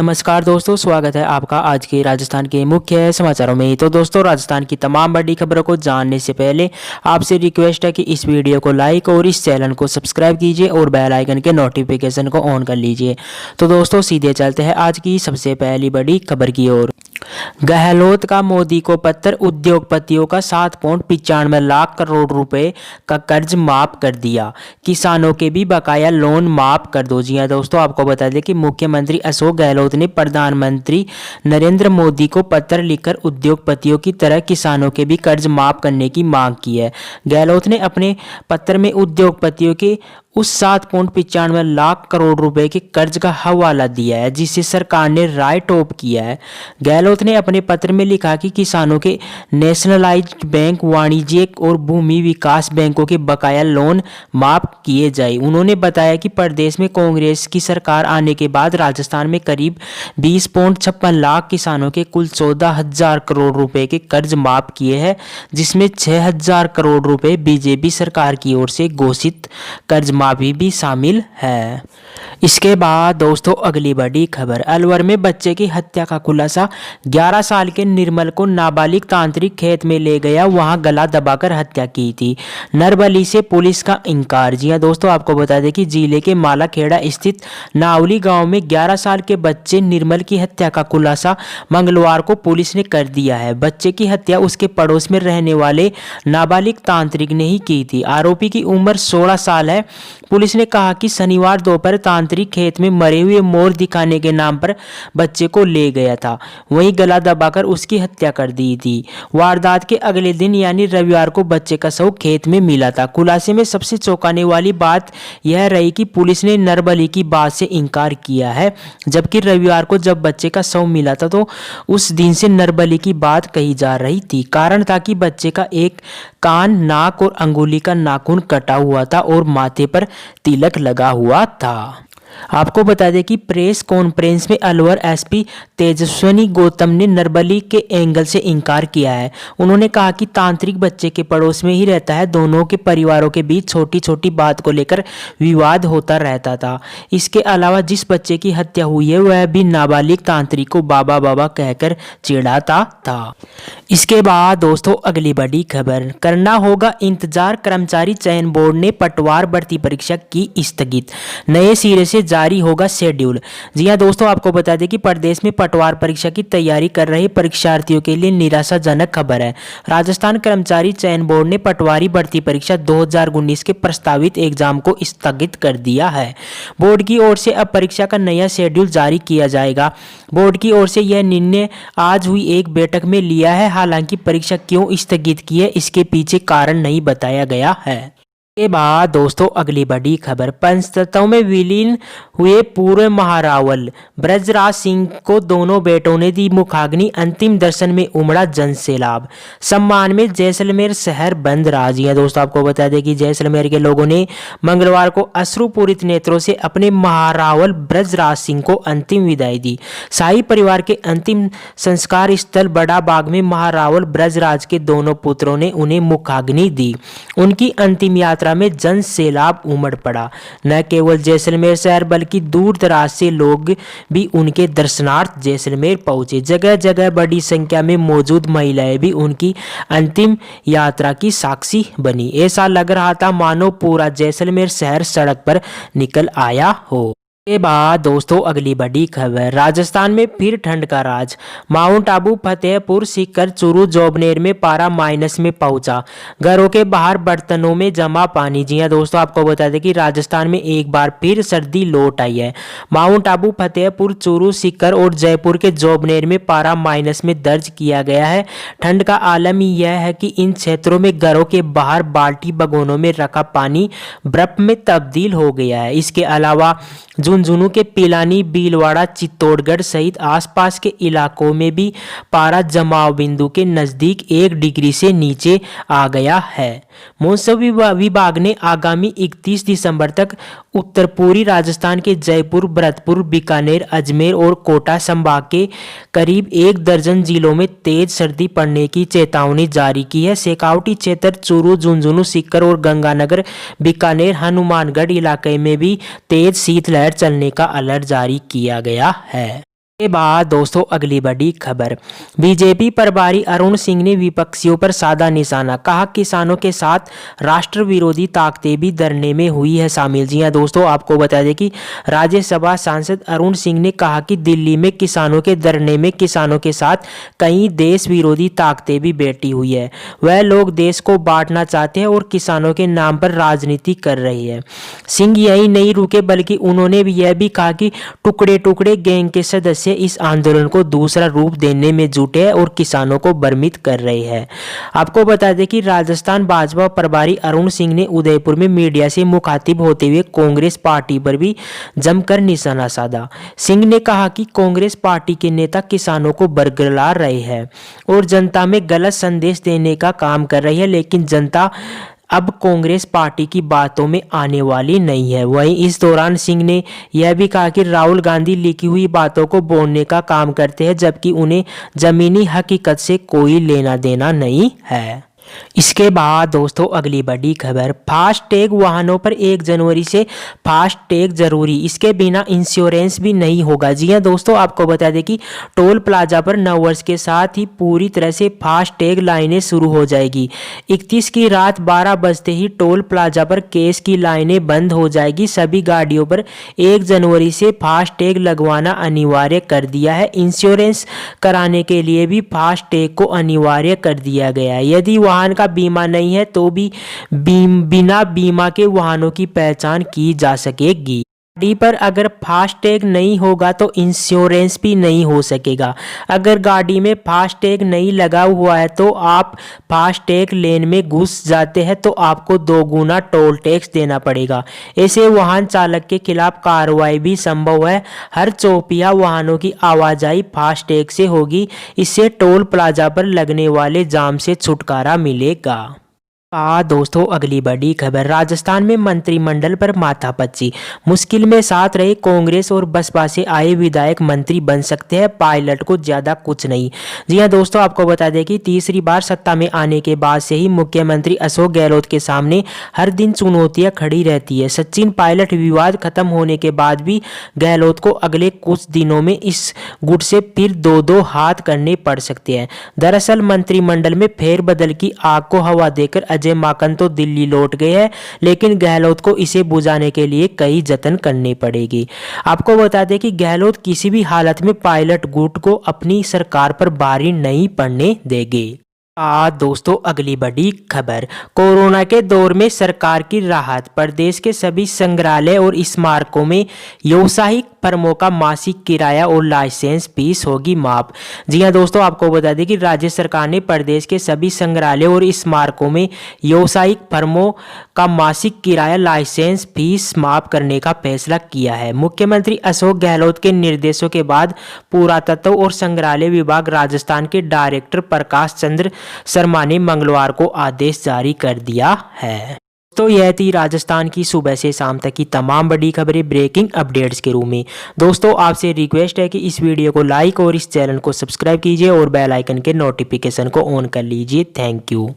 नमस्कार दोस्तों, स्वागत है आपका आज के राजस्थान के मुख्य समाचारों में। तो दोस्तों, राजस्थान की तमाम बड़ी खबरों को जानने से पहले आपसे रिक्वेस्ट है कि इस वीडियो को लाइक और इस चैनल को सब्सक्राइब कीजिए और बेल आइकन के नोटिफिकेशन को ऑन कर लीजिए। तो दोस्तों, सीधे चलते हैं आज की सबसे पहली बड़ी खबर की ओर। गहलोत का मोदी को पत्र, उद्योगपतियों का 7.95 लाख करोड़ रुपए का कर्ज माफ कर दिया, किसानों के भी बकाया लोन माफ कर दो। जी हां दोस्तों, आपको बता दें कि मुख्यमंत्री अशोक गहलोत ने प्रधानमंत्री नरेंद्र मोदी को पत्र लिखकर उद्योगपतियों की तरह किसानों के भी कर्ज माफ करने की मांग की है। गहलोत ने अपने पत्र में उद्योगपतियों के उस 7.95 लाख करोड़ रुपए के कर्ज का हवाला दिया है जिसे सरकार ने राइट ऑफ किया है। गहलोत ने अपने पत्र में लिखा कि किसानों के नेशनलाइज्ड बैंक, वाणिज्यिक और भूमि विकास बैंकों के बकाया लोन माफ किए जाए। उन्होंने बताया कि प्रदेश में कांग्रेस की सरकार आने के बाद राजस्थान में करीब 20.56 लाख किसानों के कुल 14,000 करोड़ रुपए के कर्ज माफ किए हैं, जिसमें 6,000 करोड़ रुपए बीजेपी सरकार की ओर से घोषित कर्ज माफी भी शामिल है। इसके बाद दोस्तों, अगली बड़ी खबर। अलवर में बच्चे की हत्या का खुलासा। 11 साल के निर्मल को नाबालिग तांत्रिक खेत में ले गया, वहां गला दबाकर हत्या की थी। नरबली से पुलिस का इंकार। जी हां दोस्तों, आपको बता दें कि जिले के मालाखेड़ा स्थित नावली गांव में 11 साल के बच्चे निर्मल की हत्या का खुलासा मंगलवार को पुलिस ने कर दिया है। बच्चे की हत्या उसके पड़ोस में रहने वाले नाबालिग तांत्रिक ने ही की थी। आरोपी की उम्र 16 साल है। पुलिस ने कहा कि शनिवार दोपहर तांत्रिक खेत में मरे हुए मोर दिखाने के नाम पर बच्चे को ले गया था, वहीं गला दबाकर उसकी हत्या कर दी थी। वारदात के अगले दिन यानी रविवार को बच्चे का शव खेत में मिला था। खुलासे में सबसे चौंकाने वाली बात यह रही कि पुलिस ने नरबली की बात से इनकार किया है, जबकि रविवार को जब बच्चे का शव मिला था तो उस दिन से नरबली की बात कही जा रही थी। कारण था कि बच्चे का एक कान, नाक और अंगुली का नाखून कटा हुआ था और माथे पर तिलक लगा हुआ था। आपको बता दें कि प्रेस कॉन्फ्रेंस में अलवर एसपी तेजस्विनी गौतम ने नरबली के एंगल से इनकार किया है। उन्होंने कहा कि तांत्रिक बच्चे के पड़ोस में ही रहता है, दोनों के परिवारों के बीच छोटी छोटी बात को लेकर विवाद होता रहता था। इसके अलावा जिस बच्चे की हत्या हुई है वह भी नाबालिग तांत्रिक को बाबा बाबा कहकर चिढ़ाता था। इसके बाद दोस्तों, अगली बड़ी खबर। करना होगा इंतजार, कर्मचारी चयन बोर्ड ने पटवार भर्ती परीक्षा की स्थगित, नए सिरे से जारी होगा शेड्यूल। जी हां दोस्तों, आपको बता दें कि प्रदेश में पटवार परीक्षा की तैयारी कर रहे परीक्षार्थियों के लिए निराशाजनक खबर है। राजस्थान कर्मचारी चयन बोर्ड ने पटवारी भर्ती परीक्षा 2019 के प्रस्तावित एग्जाम को स्थगित कर दिया है। बोर्ड की ओर से अब परीक्षा का नया शेड्यूल जारी किया जाएगा। बोर्ड की ओर से यह निर्णय आज हुई एक बैठक में लिया है। हालांकि परीक्षा क्यों स्थगित की है, इसके पीछे कारण नहीं बताया गया है। के बाद दोस्तों, अगली बड़ी खबर। पंचतत्व में विलीन हुए पूर्व महारावल ब्रजराज सिंह को दोनों बेटों ने दी मुखाग्नि, अंतिम दर्शन में उमड़ा जन सैलाब। सम्मान में जैसलमेर शहर बंद रहा। जी हां दोस्तों, आपको बता दें कि जैसलमेर के लोगों ने मंगलवार को अश्रुपूरित नेत्रों से अपने महारावल ब्रजराज सिंह को अंतिम विदाई दी। शाही परिवार के अंतिम संस्कार स्थल बड़ा बाग में महारावल ब्रजराज के दोनों पुत्रों ने उन्हें मुखाग्नि दी। उनकी अंतिम यात्रा में जन सैलाब उमड़ पड़ा। न केवल जैसलमेर शहर बल्कि दूर दराज से लोग भी उनके दर्शनार्थ जैसलमेर पहुंचे। जगह जगह बड़ी संख्या में मौजूद महिलाएं भी उनकी अंतिम यात्रा की साक्षी बनी। ऐसा लग रहा था मानो पूरा जैसलमेर शहर सड़क पर निकल आया हो। के बाद दोस्तों, अगली बड़ी खबर। राजस्थान में फिर ठंड का राज। माउंट आबू, फतेहपुर सीकर, चूरू, जोबनेर में पारा माइनस में पहुंचा। घरों के बाहर बर्तनों में जमा पानी। जी हां दोस्तों, आपको बता दें कि राजस्थान में एक बार फिर सर्दी लौट आई है। माउंट आबू, फतेहपुर, चूरू, सीकर और जयपुर के जोबनेर में पारा माइनस में दर्ज किया गया है। ठंड का आलम ही यह है कि इन क्षेत्रों में घरों के बाहर बाल्टी भगोनों में रखा पानी बर्फ में तब्दील हो गया है। इसके अलावा झुंझुनू के पिलानी, भीलवाड़ा, चित्तौड़गढ़ सहित आसपास के इलाकों में भी पारा जमाव बिंदु के नजदीक 1 डिग्री से नीचे आ गया है। मौसम विभाग ने आगामी 31 दिसंबर तक उत्तर पूर्वी राजस्थान के जयपुर, भरतपुर, बीकानेर, अजमेर और कोटा संभाग के करीब 1 दर्जन जिलों में तेज सर्दी पड़ने की चेतावनी जारी की है। शेखावटी क्षेत्र, चूरू, झुंझुनू, सीकर और गंगानगर, बीकानेर, हनुमानगढ़ इलाके में भी तेज शीतलहर चलने का अलर्ट जारी किया गया है। के बाद दोस्तों अगली बड़ी खबर, बीजेपी प्रभारी अरुण सिंह ने विपक्षियों पर साधा निशाना, कहा किसानों के साथ राष्ट्र विरोधी ताकतें भी धरने में हुई है शामिल। जी हां दोस्तों, आपको बता दें कि राज्यसभा सांसद अरुण सिंह ने कहा कि दिल्ली में किसानों के धरने में किसानों के साथ कई देश विरोधी ताकतें भी बैठी हुई है। वह लोग देश को बांटना चाहते हैं और किसानों के नाम पर राजनीति कर रही है। सिंह यही नहीं रुके बल्कि उन्होंने यह भी कहा कि टुकड़े टुकड़े गैंग के सदस्य इस आंदोलन को दूसरा रूप देने में जुटे हैं और किसानों को भ्रमित कर रहे हैं। आपको बता दें कि राजस्थान भाजपा प्रभारी अरुण सिंह ने उदयपुर में मीडिया से मुखातिब होते हुए कांग्रेस पार्टी पर भी जमकर निशाना साधा। सिंह ने कहा कि कांग्रेस पार्टी के नेता किसानों को बरगला रहे हैं और जनता में गलत संदेश देने का काम कर रही है, लेकिन जनता अब कांग्रेस पार्टी की बातों में आने वाली नहीं है। वहीं इस दौरान सिंह ने यह भी कहा कि राहुल गांधी लिखी हुई बातों को बोलने का काम करते हैं, जबकि उन्हें जमीनी हकीकत से कोई लेना देना नहीं है। इसके बाद दोस्तों अगली बड़ी खबर, फास्टैग वाहनों पर 1 जनवरी से फास्टैग जरूरी, इसके बिना इंश्योरेंस भी नहीं होगा। जी हां दोस्तों, आपको बता दें कि टोल प्लाजा पर नववर्ष के साथ ही पूरी तरह से फास्टैग लाइनें शुरू हो जाएगी। 31 की रात 12 बजते ही टोल प्लाजा पर कैश की लाइनें बंद हो जाएगी। सभी गाड़ियों पर 1 जनवरी से फास्टैग लगवाना अनिवार्य कर दिया है। इंश्योरेंस कराने के लिए भी फास्टैग को अनिवार्य कर दिया गया है। यदि वाहन का बीमा नहीं है तो भी बिना बीमा के वाहनों की पहचान की जा सकेगी। गाड़ी पर अगर फास्टैग नहीं होगा तो इंश्योरेंस भी नहीं हो सकेगा। अगर गाड़ी में फास्टैग नहीं लगा हुआ है तो आप फास्टैग लेन में घुस जाते हैं तो आपको 2 गुना टोल टैक्स देना पड़ेगा। ऐसे वाहन चालक के खिलाफ कार्रवाई भी संभव है। हर चौपहिया वाहनों की आवाजाही फास्टैग से होगी। इससे टोल प्लाजा पर लगने वाले जाम से छुटकारा मिलेगा। दोस्तों अगली बड़ी खबर, राजस्थान में मंत्रिमंडल पर माथापच्ची, मुश्किल में साथ रहे कांग्रेस और बसपा से आए विधायक मंत्री बन सकते हैं पायलट को, ज्यादा कुछ नहीं। जी हां दोस्तों, आपको बता दें कि तीसरी बार सत्ता में आने के बाद से ही मुख्यमंत्री अशोक गहलोत के सामने हर दिन चुनौतियां खड़ी रहती है। सचिन पायलट विवाद खत्म होने के बाद भी गहलोत को अगले कुछ दिनों में इस गुट से फिर 2-2 हाथ करने पड़ सकते हैं। दरअसल मंत्रिमंडल में फेरबदल की आग को हवा देकर अजय माकन तो दिल्ली लौट गए हैं, लेकिन गहलोत को इसे बुझाने के लिए कई जतन करने पड़ेगी। आपको बता दें कि गहलोत किसी भी हालत में पायलट गुट को अपनी सरकार पर भारी नहीं पड़ने देंगे। दोस्तों अगली बड़ी खबर, कोरोना के दौर में सरकार की राहत, प्रदेश के सभी संग्रहालय और स्मारकों में व्यावसायिक फर्मों का मासिक किराया और लाइसेंस फीस होगी माफ। जी हां दोस्तों, आपको बता दें कि राज्य सरकार ने प्रदेश के सभी संग्रहालय और स्मारकों में व्यावसायिक फर्मों का मासिक किराया लाइसेंस फीस माफ करने का फैसला किया है। मुख्यमंत्री अशोक गहलोत के निर्देशों के बाद पुरातत्व और संग्रहालय विभाग राजस्थान के डायरेक्टर प्रकाश चंद्र शर्मा ने मंगलवार को आदेश जारी कर दिया है। तो यह थी राजस्थान की सुबह से शाम तक की तमाम बड़ी खबरें ब्रेकिंग अपडेट्स के रूप में। दोस्तों आपसे रिक्वेस्ट है कि इस वीडियो को लाइक और इस चैनल को सब्सक्राइब कीजिए और बेल आइकन के नोटिफिकेशन को ऑन कर लीजिए। Thank you.